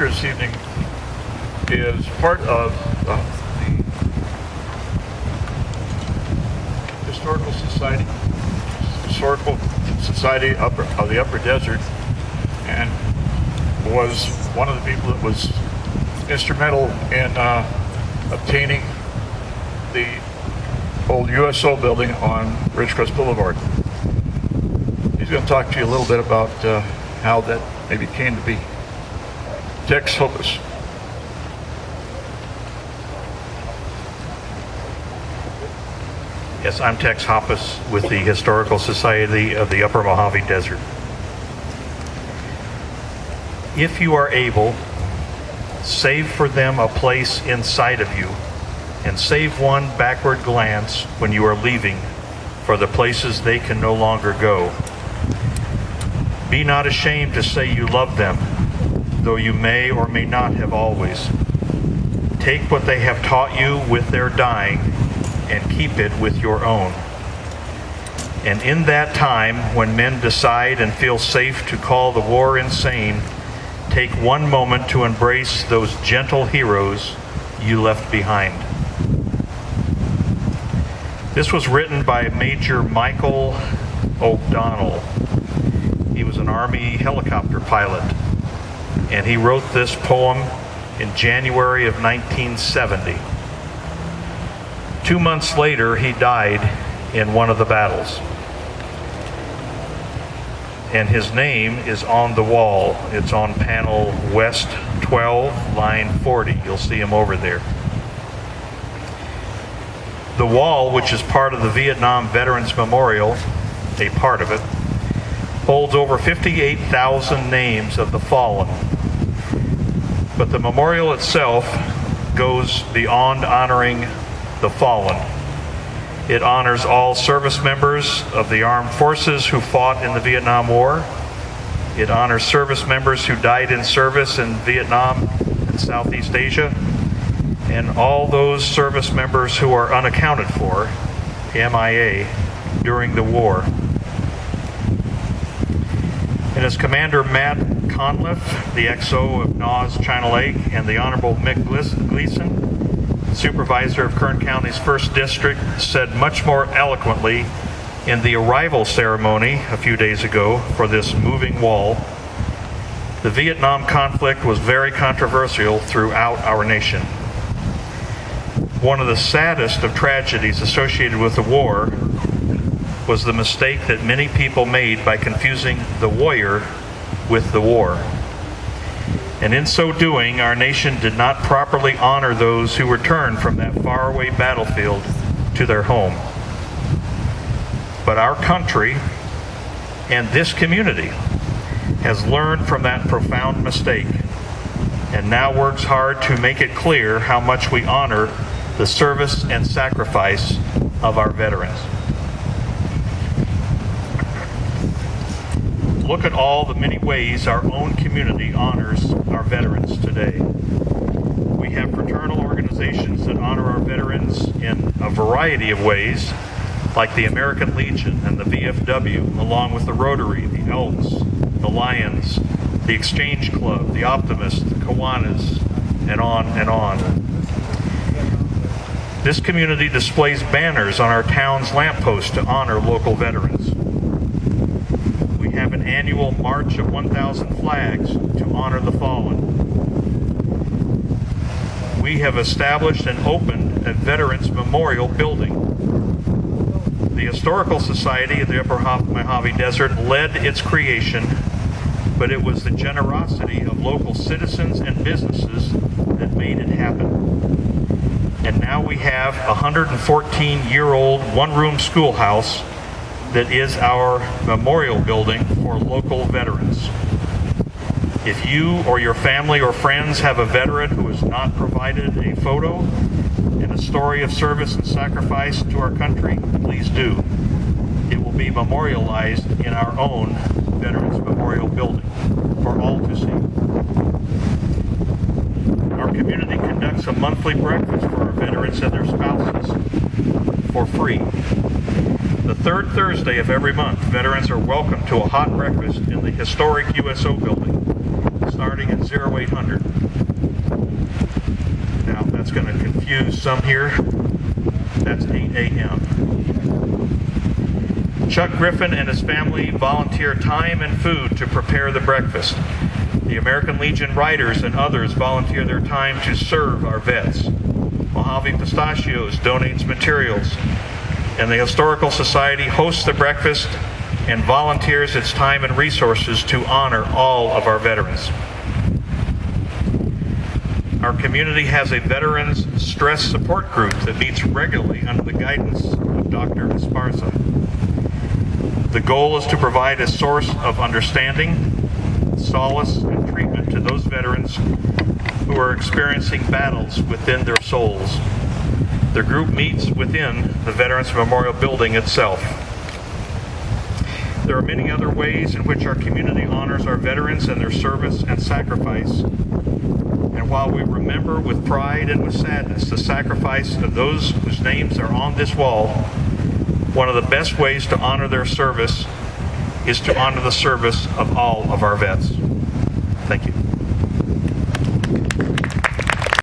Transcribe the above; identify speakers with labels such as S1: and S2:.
S1: This evening is part of the Historical Society of the Upper Desert, and was one of the people that was instrumental in obtaining the old USO building on Ridgecrest Boulevard. He's going to talk to you a little bit about how that maybe came to be. Tex Hoppus.
S2: Yes, I'm Tex Hoppus with the Historical Society of the Upper Mojave Desert. If you are able, save for them a place inside of you, and save one backward glance when you are leaving for the places they can no longer go. Be not ashamed to say you love them, though you may or may not have always. Take what they have taught you with their dying and keep it with your own. And in that time, when men decide and feel safe to call the war insane, take one moment to embrace those gentle heroes you left behind. This was written by Major Michael O'Donnell. He was an Army helicopter pilot, and he wrote this poem in January of 1970. 2 months later, he died in one of the battles. And his name is on the wall. It's on panel West 12, line 40. You'll see him over there. The wall, which is part of the Vietnam Veterans Memorial, a part of it, holds over 58,000 names of the fallen. But the memorial itself goes beyond honoring the fallen. It honors all service members of the armed forces who fought in the Vietnam War. It honors service members who died in service in Vietnam and Southeast Asia, and all those service members who are unaccounted for, MIA, during the war. And as Commander Matt Conliff, the XO of NAS China Lake, and the Honorable Mick Gleason, Supervisor of Kern County's 1st District, said much more eloquently in the arrival ceremony a few days ago for this moving wall, the Vietnam conflict was very controversial throughout our nation. One of the saddest of tragedies associated with the war was the mistake that many people made by confusing the warrior with the war. And in so doing, our nation did not properly honor those who returned from that faraway battlefield to their home. But our country and this community has learned from that profound mistake, and now works hard to make it clear how much we honor the service and sacrifice of our veterans. Look at all the many ways our own community honors our veterans today. We have fraternal organizations that honor our veterans in a variety of ways, like the American Legion and the VFW, along with the Rotary, the Elks, the Lions, the Exchange Club, the Optimists, the Kiwanis, and on and on. This community displays banners on our town's lampposts to honor local veterans. We have an annual March of 1,000 Flags to honor the fallen. We have established and opened a Veterans Memorial building. The Historical Society of the Upper Mojave Desert led its creation, but it was the generosity of local citizens and businesses that made it happen. And now we have a 114-year-old one-room schoolhouse that is our memorial building for local veterans. If you or your family or friends have a veteran who has not provided a photo and a story of service and sacrifice to our country, please do. It will be memorialized in our own Veterans Memorial Building for all to see. Our community conducts a monthly breakfast for our veterans and their spouses for free. The third Thursday of every month, veterans are welcome to a hot breakfast in the historic USO building. It's starting at 0800. Now, that's going to confuse some here. That's 8 a.m. Chuck Griffin and his family volunteer time and food to prepare the breakfast. The American Legion Riders and others volunteer their time to serve our vets. Mojave Pistachios donates materials, and the Historical Society hosts the breakfast and volunteers its time and resources to honor all of our veterans. Our community has a Veterans Stress Support Group that meets regularly under the guidance of Dr. Esparza. The goal is to provide a source of understanding, solace, and treatment to those veterans who are experiencing battles within their souls. The group meets within the Veterans Memorial Building itself. There are many other ways in which our community honors our veterans and their service and sacrifice. And while we remember with pride and with sadness the sacrifice of those whose names are on this wall, one of the best ways to honor their service is to honor the service of all of our vets. Thank you.